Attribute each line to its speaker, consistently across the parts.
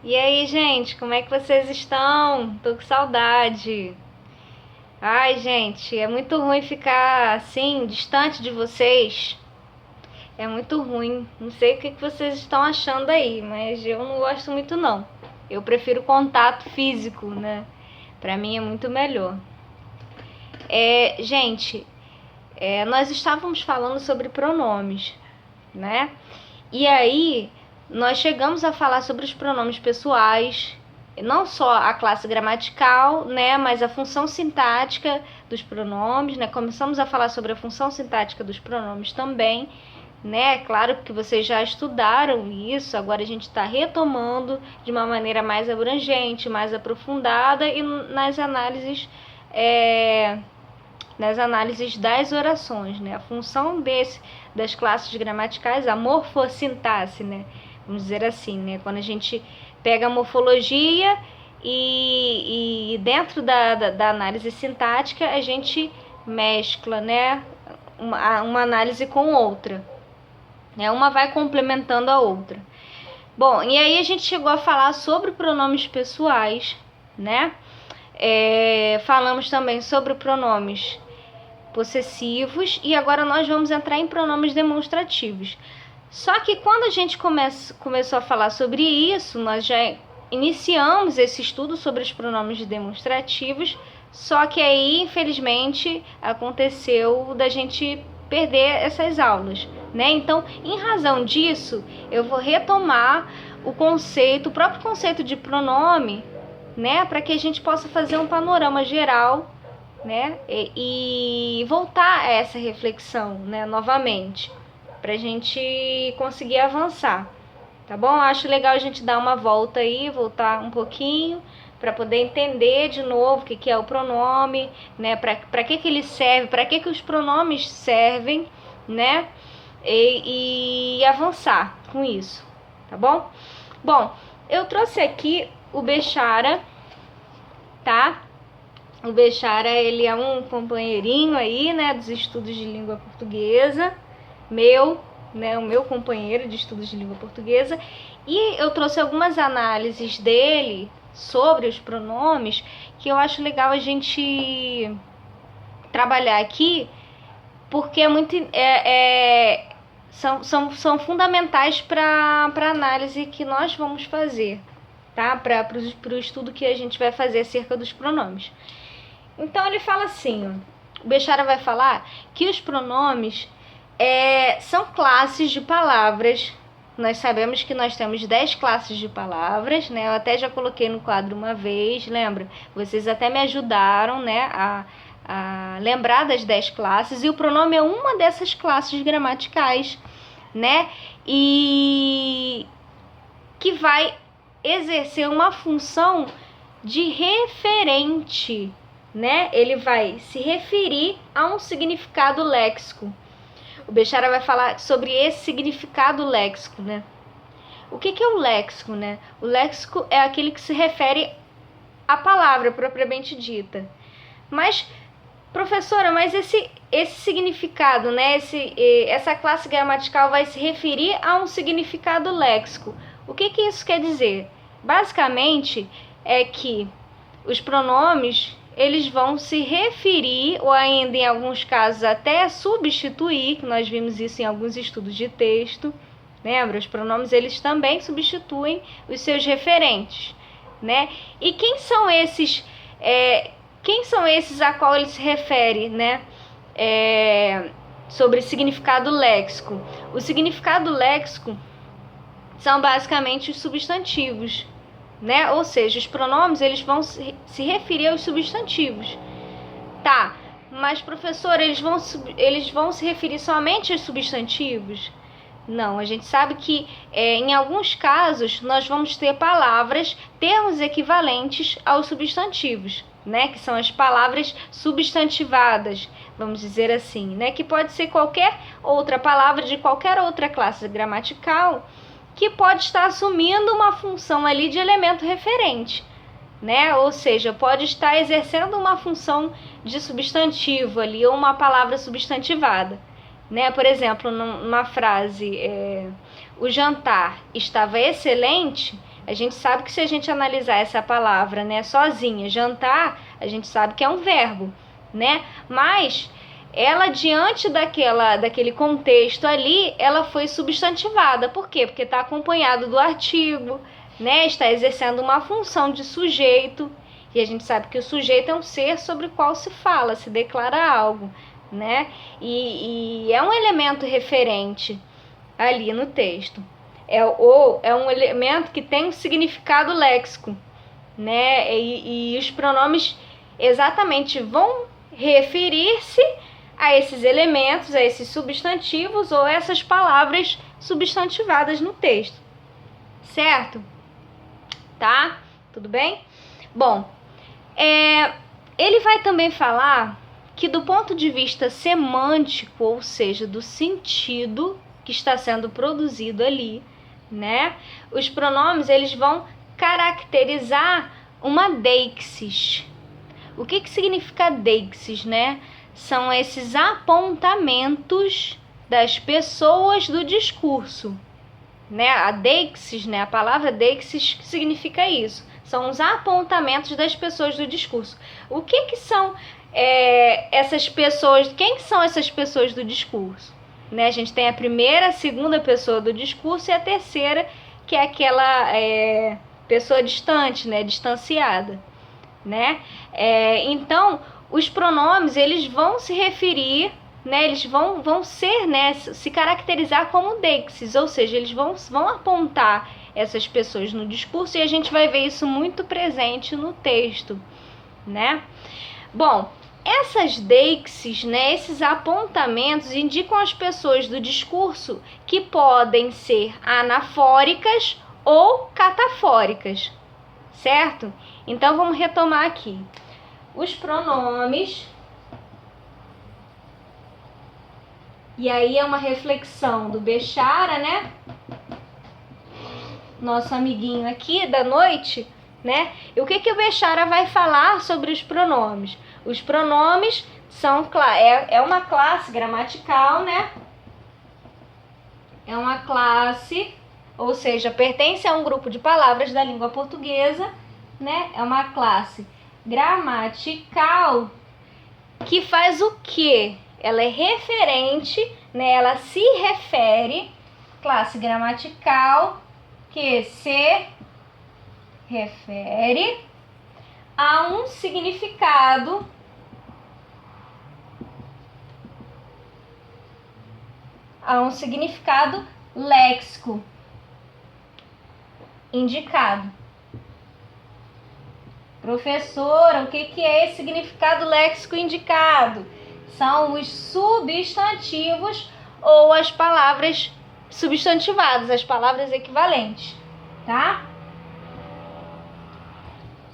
Speaker 1: E aí, gente, como é que vocês estão? Tô com saudade. Ai, gente, é muito ruim ficar assim, distante de vocês. É muito ruim. Não sei o que vocês estão achando aí, mas eu não gosto muito não. Eu prefiro contato físico, né? Pra mim é muito melhor. Gente, nós estávamos falando sobre pronomes, né? E aí, nós chegamos a falar sobre os pronomes pessoais, não só a classe gramatical, né, mas a função sintática dos pronomes, né? Começamos a falar sobre a função sintática dos pronomes também, né? Claro que vocês já estudaram isso, agora a gente está retomando de uma maneira mais abrangente, mais aprofundada e nas análises das orações, né? A função das classes gramaticais, a morfossintaxe, né? Vamos dizer assim, né? Quando a gente pega a morfologia e dentro da análise sintática a gente mescla, né? Uma análise com outra, né? Uma vai complementando a outra. Bom, e aí a gente chegou a falar sobre pronomes pessoais, né? Falamos também sobre pronomes possessivos e agora nós vamos entrar em pronomes demonstrativos. Só que quando a gente começou a falar sobre isso, nós já iniciamos esse estudo sobre os pronomes demonstrativos, só que aí, infelizmente, aconteceu da gente perder essas aulas, né? Então, em razão disso, eu vou retomar o próprio conceito de pronome, né, para que a gente possa fazer um panorama geral, né, e voltar a essa reflexão, né, novamente, para a gente conseguir avançar, tá bom? Acho legal a gente dar uma volta aí, voltar um pouquinho, para poder entender de novo o que é o pronome, né, para que ele serve, para que os pronomes servem, né, e avançar com isso, tá bom? Bom, eu trouxe aqui o Bechara, tá? O Bechara, ele é um companheirinho aí, né, dos estudos de língua portuguesa, né, o meu companheiro de estudos de língua portuguesa, e eu trouxe algumas análises dele sobre os pronomes que eu acho legal a gente trabalhar aqui, porque são fundamentais para a análise que nós vamos fazer, tá? Para o estudo que a gente vai fazer acerca dos pronomes. Então ele fala assim, ó, o Bechara vai falar que os pronomes são classes de palavras. Nós sabemos que nós temos 10 classes de palavras, né? Eu até já coloquei no quadro uma vez, lembra? Vocês até me ajudaram, né, a lembrar das 10 classes, e o pronome é uma dessas classes gramaticais, né? E que vai exercer uma função de referente, né? Ele vai se referir a um significado léxico. O Bechara vai falar sobre esse significado léxico, né? O que é o léxico, né? O léxico é aquele que se refere à palavra propriamente dita. Mas, professora, mas esse significado, né? Essa classe gramatical vai se referir a um significado léxico. O que isso quer dizer? Basicamente, é que os pronomes, eles vão se referir, ou ainda em alguns casos até substituir, que nós vimos isso em alguns estudos de texto, lembra? Os pronomes, eles também substituem os seus referentes, né? E quem são esses a qual ele se refere, né? Sobre significado léxico. O significado léxico são basicamente os substantivos, né? Ou seja, os pronomes, eles vão se referir aos substantivos. Tá, mas professor, eles vão se referir somente aos substantivos? Não, a gente sabe que em alguns casos nós vamos ter termos equivalentes aos substantivos, né? Que são as palavras substantivadas, vamos dizer assim, né? Que pode ser qualquer outra palavra de qualquer outra classe gramatical que pode estar assumindo uma função ali de elemento referente, né? Ou seja, pode estar exercendo uma função de substantivo ali, ou uma palavra substantivada, né? Por exemplo, numa frase, o jantar estava excelente, A gente sabe que se a gente analisar essa palavra, né, sozinha, jantar, a gente sabe que é um verbo, né? Mas ela, diante daquele contexto ali, ela foi substantivada. Por quê? Porque está acompanhado do artigo, né? Está exercendo uma função de sujeito. E a gente sabe que o sujeito é um ser sobre o qual se fala, se declara algo, né? E é um elemento referente ali no texto. É um elemento que tem um significado léxico, né? E os pronomes exatamente vão referir-se a esses elementos, a esses substantivos ou essas palavras substantivadas no texto, certo? Tá? Tudo bem? Bom, ele vai também falar que do ponto de vista semântico, ou seja, do sentido que está sendo produzido ali, né? Os pronomes, eles vão caracterizar uma deixis. O que significa deixis, né? São esses apontamentos das pessoas do discurso, né? A deixis, né? A palavra deixis significa isso. São os apontamentos das pessoas do discurso. O que são essas pessoas? Quem são essas pessoas do discurso? Né? A gente tem a primeira, a segunda pessoa do discurso e a terceira, que é aquela pessoa distante, né? Distanciada, né? Então, os pronomes, eles vão se referir, né? Eles vão ser, né? Se caracterizar como deixis, ou seja, eles vão apontar essas pessoas no discurso, e a gente vai ver isso muito presente no texto, né? Bom, essas deixis, né, esses apontamentos indicam as pessoas do discurso que podem ser anafóricas ou catafóricas, certo? Então vamos retomar aqui. Os pronomes, e aí é uma reflexão do Bechara, né? Nosso amiguinho aqui da noite, né? E o que o Bechara vai falar sobre os pronomes? Os pronomes são uma classe gramatical, né? É uma classe, ou seja, pertence a um grupo de palavras da língua portuguesa, né? É uma classe gramatical que faz o quê? Ela é referente, né? Ela se refere, classe gramatical que se refere a um significado léxico indicado. Professora, o que é esse significado léxico indicado? São os substantivos ou as palavras substantivadas, as palavras equivalentes, tá?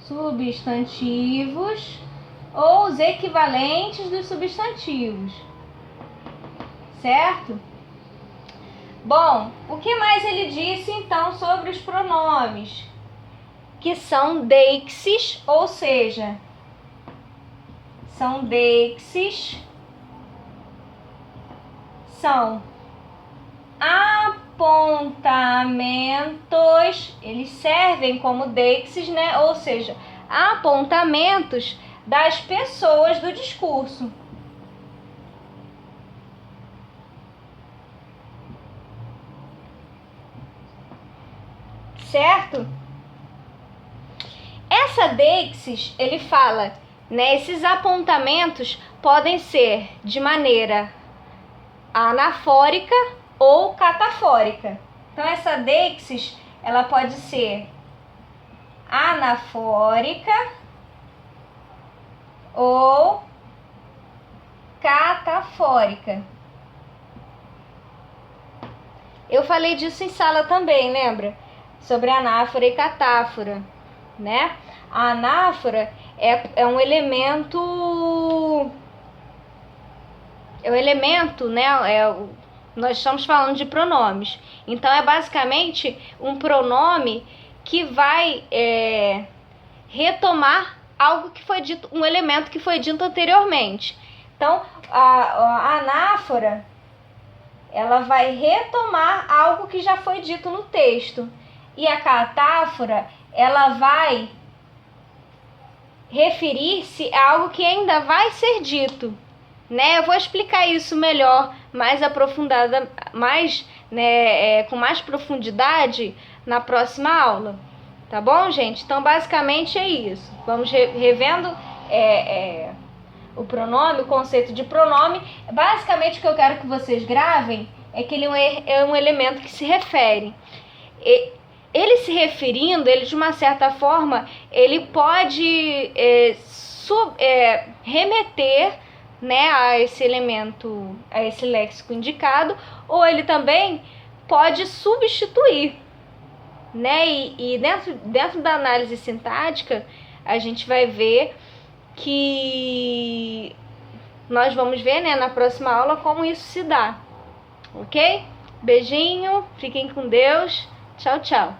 Speaker 1: Substantivos ou os equivalentes dos substantivos, certo? Bom, o que mais ele disse então sobre os pronomes? Que são deixis, ou seja, são apontamentos, eles servem como deixis, né? Ou seja, apontamentos das pessoas do discurso. Certo? Essa deixis, ele fala, né? Esses apontamentos podem ser de maneira anafórica ou catafórica. Então, essa deixis, ela pode ser anafórica ou catafórica. Eu falei disso em sala também, lembra? Sobre anáfora e catáfora, né? A anáfora é um elemento... né? Nós estamos falando de pronomes. Então, é basicamente um pronome que vai retomar algo que foi dito, um elemento que foi dito anteriormente. Então, a anáfora, ela vai retomar algo que já foi dito no texto. e a catáfora, ela vai referir-se a algo que ainda vai ser dito, né? Eu vou explicar isso melhor, mais aprofundada, mais, né, com mais profundidade na próxima aula, tá bom, gente? Então, basicamente é isso. Vamos revendo o pronome, o conceito de pronome. Basicamente, o que eu quero que vocês gravem é que ele é um elemento que se refere. Ele se referindo, ele de uma certa forma, ele pode remeter, né, a esse elemento, a esse léxico indicado, ou ele também pode substituir, né? E dentro da análise sintática, a gente vai ver que nós vamos ver, né, na próxima aula como isso se dá, ok? Beijinho, fiquem com Deus, tchau, tchau.